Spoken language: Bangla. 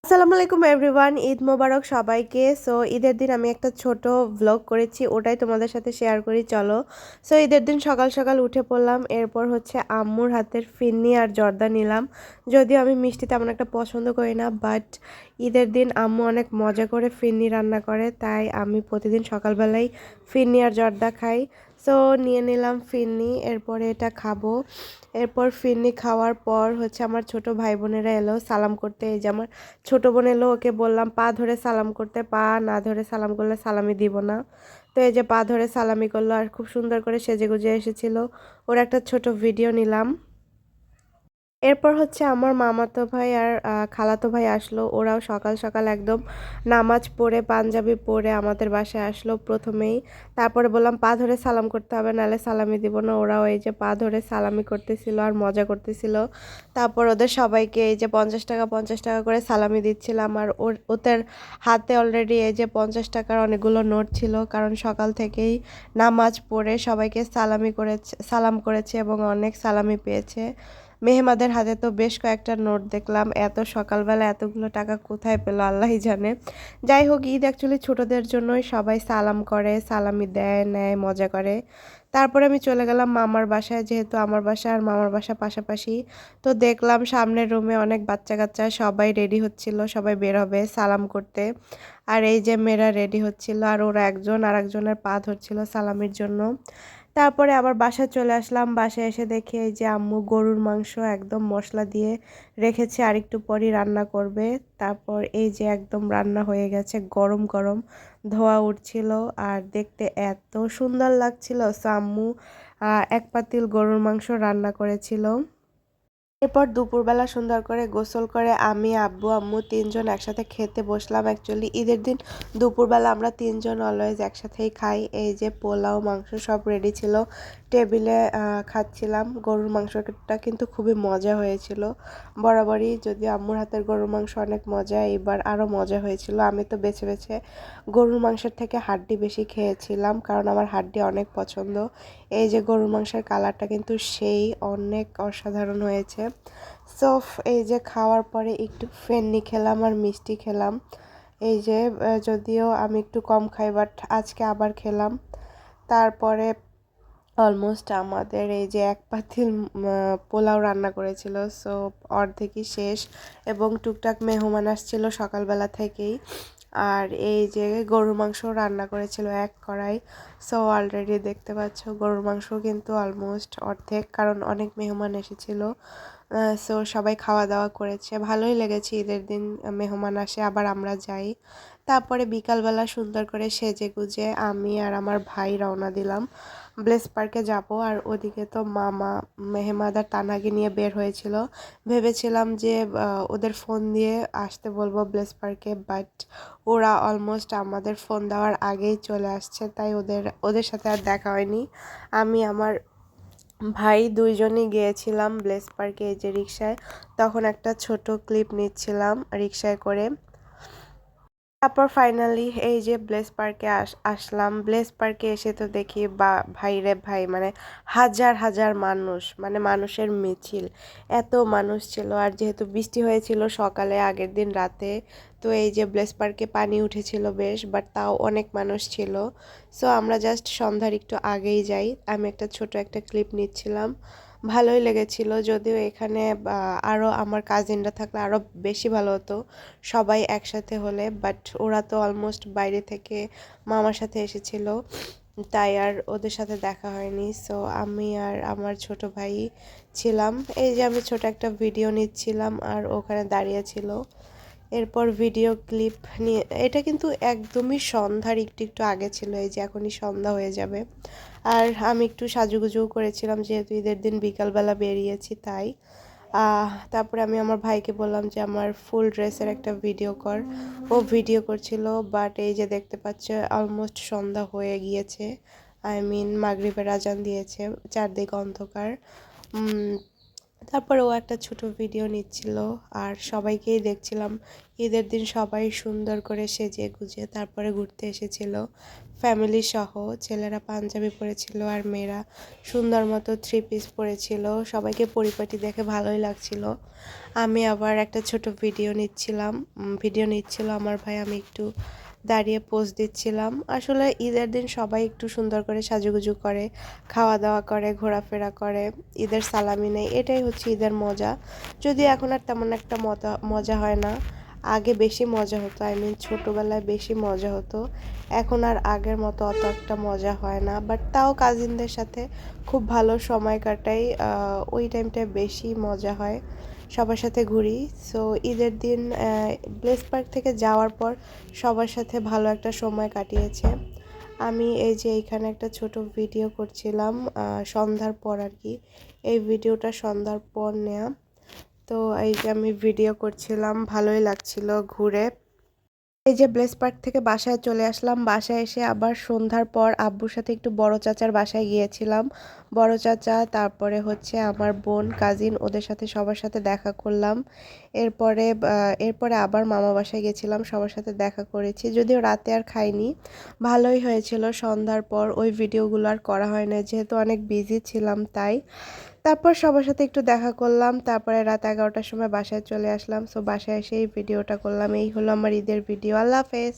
আসসালামু আলাইকুম এভরিওয়ান, ঈদ মোবারক সবাইকে। সো ঈদের দিন আমি একটা ছোট ভ্লগ করেছি, ওটাই তোমাদের সাথে শেয়ার করি চলো। সো ঈদের দিন সকাল সকাল উঠে পড়লাম, এরপর হচ্ছে আম্মুর হাতের ফিরনি আর জর্দা নিলাম। যদিও আমি মিষ্টি তেমন একটা পছন্দ করি না, বাট ঈদের দিন আম্মু অনেক মজা করে ফিরনি রান্না করে, তাই আমি প্রতিদিন সকালবেলায় ফিরনি আর জর্দা খাই। সো নিয়ে নিলাম ফিরনি, এরপরে এটা খাবো। এরপর ফিরনি খাওয়ার পর হচ্ছে আমার ছোট ভাই বোনেরা এলো সালাম করতে। এই যে আমার ছোট বোন এলো, ওকে বললাম পা ধরে সালাম করতে, পা না ধরে সালাম করলে সালামি দিব না। তো এই যে পা ধরে সালামি করলো আর খুব সুন্দর করে সেজে গুজে এসেছিল। ওর একটা ছোট ভিডিও নিলাম। এরপর হচ্ছে আমার মামাতো ভাই আর খালাতো ভাই আসলো, ওরাও সকাল সকাল একদম নামাজ পড়ে পাঞ্জাবি পরে আমাদের বাসায় আসলো প্রথমেই। তারপরে বললাম পা ধরে সালাম করতে হবে, নাহলে সালামি দিব না। ওরাও এই যে পা ধরে সালামি করতেছিল আর মজা করতেছিল। তারপর ওদের সবাইকে এই যে 50 টাকা 50 টাকা করে সালামি দিচ্ছিলাম, আর ওদের হাতে অলরেডি এই যে 50 টাকার অনেকগুলো নোট ছিল, কারণ সকাল থেকেই নামাজ পড়ে সবাইকে সালাম করেছে এবং অনেক সালামি পেয়েছে। মেহমাদের হাতে তো বেশ কয়েকটা নোট দেখলাম, এত সকালবেলা এতগুলো টাকা কোথায় পেলো আল্লাহই জানে। যাই হোক, ঈদ অ্যাকচুয়ালি ছোটদের জন্যই, সবাই সালাম করে, সালামি দেয় নেয় মজা করে। তারপরে আমি চলে গেলাম মামার বাসায়, যেহেতু আমার বাসা আর মামার বাসা পাশাপাশি। তো দেখলাম সামনের রুমে অনেক বাচ্চা কাচ্চা সবাই রেডি হচ্ছিল, সবাই বের হবে সালাম করতে। আর এই যে মেয়েরা রেডি হচ্ছিল, আর ওরা একজন আর একজনের পা ধরছিল সালামির জন্য। তারপরে আবার বাসায় চলে আসলাম, বাসায় এসে দেখি এই যে আম্মু গরুর মাংস একদম মশলা দিয়ে রেখেছে, আর একটু পরই রান্না করবে। তারপর এই যে একদম রান্না হয়ে গেছে, গরম গরম ধোয়া উঠছিল আর দেখতে এত সুন্দর লাগছিল। সো আম্মু এক পাতিল গরুর মাংস রান্না করেছিল। এরপর দুপুরবেলা সুন্দর করে গোসল করে আমি আব্বু আম্মু তিনজন একসাথে খেতে বসলাম। অ্যাকচুয়ালি ঈদের দিন দুপুরবেলা আমরা তিনজন অলওয়েজ একসাথেই খাই। এই যে পোলাও মাংস সব রেডি ছিল, টেবিলে খাচ্ছিলাম। গরুর মাংসটা কিন্তু খুবই মজা হয়েছিল বরাবরই, যদিও আম্মুর হাতের গরুর মাংস অনেক মজা, এবার আরও মজা হয়েছিল। আমি তো বেছে বেছে গরুর মাংসের থেকে হাড্ডি বেশি খেয়েছিলাম, কারণ আমার হাড্ডি অনেক পছন্দ। এই যে গরুর মাংসের কালারটা কিন্তু সেই অনেক অসাধারণ হয়েছে। সো এই যে খাওয়ার পরে একটু ফেন্নি খেলাম আর মিষ্টি খেলাম। এই যে যদিও আমি একটু কম খাই, বাট আজকে আবার খেলাম। তারপরে অলমোস্ট আমাদের এই যে এক পাতিল পোলাও রান্না করেছিল, সো অর্ধেকই শেষ, এবং টুকটাক মেহমান আসছিল সকালবেলা থেকেই। আর এই যে গরুর মাংস রান্না করেছিল এক কড়াই। সো অলরেডি দেখতে পাচ্ছ গরুর মাংস কিন্তু অলমোস্ট অর্ধেক, কারণ অনেক মেহমান এসেছিল। সো সবাই খাওয়া দাওয়া করেছে, ভালোই লেগেছে। ঈদের দিন মেহমান আসে আবার আমরা যাই। তারপরে বিকালবেলা সুন্দর করে সেজে গুজে আমি আর আমার ভাই রওনা দিলাম, ব্লেস পার্কে যাব। আর ওদিকে তো মামা মেহমাদ আর তানাকে নিয়ে বের হয়েছিল। ভেবেছিলাম যে ওদের ফোন দিয়ে আসতে বলবো ব্লেস পার্কে, বাট ওরা অলমোস্ট আমাদের ফোন দেওয়ার আগেই চলে আসছে, তাই ওদের ওদের সাথে আর দেখা হয়নি। আমি আমার ভাই দুইজনই গিয়েছিলাম ব্লেস পার্কে, এই যে রিক্সায়। তখন একটা ছোট ক্লিপ নিচ্ছিলাম রিক্সায় করে। তারপর ফাইনালি এই যে ব্লেস পার্কে আসলাম। ব্লেস পার্কে এসে তো দেখি বা ভাই রে ভাই, মানে হাজার হাজার মানুষ, মানে মানুষের মিছিল, এত মানুষ ছিল। আর যেহেতু বৃষ্টি হয়েছিল সকালে আগের দিন রাতে, তো এই যে ব্লেস পার্কে পানি উঠেছিল বেশ, বাট তাও অনেক মানুষ ছিল। সো আমরা জাস্ট সন্ধ্যার একটু আগেই যাই। আমি একটা ছোট একটা ক্লিপ নিচ্ছিলাম, ভালোই লেগেছিল। যদিও এখানে আরও আমার কাজিনরা থাকলে আরও বেশি ভালো হতো সবাই একসাথে হলে, বাট ওরা তো অলমোস্ট বাইরে থেকে মামার সাথে এসেছিল, তাই আর ওদের সাথে দেখা হয়নি। সো আমি আর আমার ছোট ভাই ছিলাম। এই যে আমি ছোট একটা ভিডিও নিচ্ছিলাম আর ওখানে দাঁড়িয়ে ছিল। এরপর ভিডিও ক্লিপ নিয়ে, এটা কিন্তু একদমই সন্ধ্যার একটু একটু আগে ছিল, এই যে এখনই সন্ধ্যা হয়ে যাবে। আর আমি একটু সাজুগুজু করেছিলাম, যেহেতু ঈদের দিন বিকালবেলা বেরিয়েছি তাই। তারপরে আমি আমার ভাইকে বললাম যে আমার ফুল ড্রেসের একটা ভিডিও কর। ও ভিডিও করছিল, বাট এই যে দেখতে পাচ্ছ অলমোস্ট সন্ধ্যা হয়ে গিয়েছে। আই মিন মাগরিবের আজান দিয়েছে, চারদিকে অন্ধকার। তারপরে ও একটা ছোট ভিডিও নিচ্ছিল আর সবাইকেই দেখছিলাম ঈদের দিন সবাই সুন্দর করে সেজে গুজে তারপরে ঘুরতে এসেছিল ফ্যামিলি সহ। ছেলেরা পাঞ্জাবি পরেছিল আর মেয়েরা সুন্দর মতো 3 পিস পরেছিল। সবাইকে পরিপাটি দেখে ভালোই লাগছিল। আমি আবার একটা ছোট ভিডিও নিচ্ছিল আমার ভাই, আমি একটু দাঁড়িয়ে পোজ দিচ্ছিলাম। আসলে ঈদের দিন সবাই একটু সুন্দর করে সাজুগুজু করে, খাওয়া দাওয়া করে, ঘোরাফেরা করে, ঈদের সালামি নেয়, এটাই হচ্ছে ঈদের মজা। যদি এখন আর তেমন একটা মজা হয় না। আগে বেশি মজা হতো, ছোটোবেলায় বেশি মজা হতো। এখন আর আগের মতো অত একটা মজা হয় না, বাট তাও কাজিনদের সাথে খুব ভালো সময় কাটাই। ওই টাইমটায় বেশি মজা হয়, সবার সাথে ঘুরি। সো ঈদের দিন ব্লেস পার্ক থেকে যাওয়ার পর সবার সাথে ভালো একটা সময় কাটিয়েছে। আমি এই যে এইখানে একটা ছোট ভিডিও করছিলাম সন্ধ্যার পর আর কি। এই ভিডিওটা সন্ধ্যার পর নেয়া। তো এই যে আমি ভিডিও করছিলাম, ভালোই লাগছিল ঘুরে। এই যে ব্লেস পার্ক থেকে বাসায় চলে আসলাম। বাসায় এসে আবার সন্ধ্যার পর আব্বুর সাথে একটু বড় চাচার বাসায় গিয়েছিলাম। বড় চাচা, তারপরে হচ্ছে আমার বোন, কাজিন, ওদের সাথে সবার সাথে দেখা করলাম। এরপরে আবার মামা বাসায় গেছিলাম, সবার সাথে দেখা করেছি, যদিও রাতে আর খাইনি। ভালোই হয়েছিল সন্ধ্যার পর। ওই ভিডিওগুলো আর করা হয় না যেহেতু অনেক বিজি ছিলাম তাই। তারপর সবার সাথে একটু দেখা করলাম, তারপরে রাত 11টার সময় বাসায় চলে আসলাম। সো বাসায় এসে এই ভিডিওটা করলাম। এই হলো আমার ঈদের ভিডিও। আল্লাহ হাফেজ।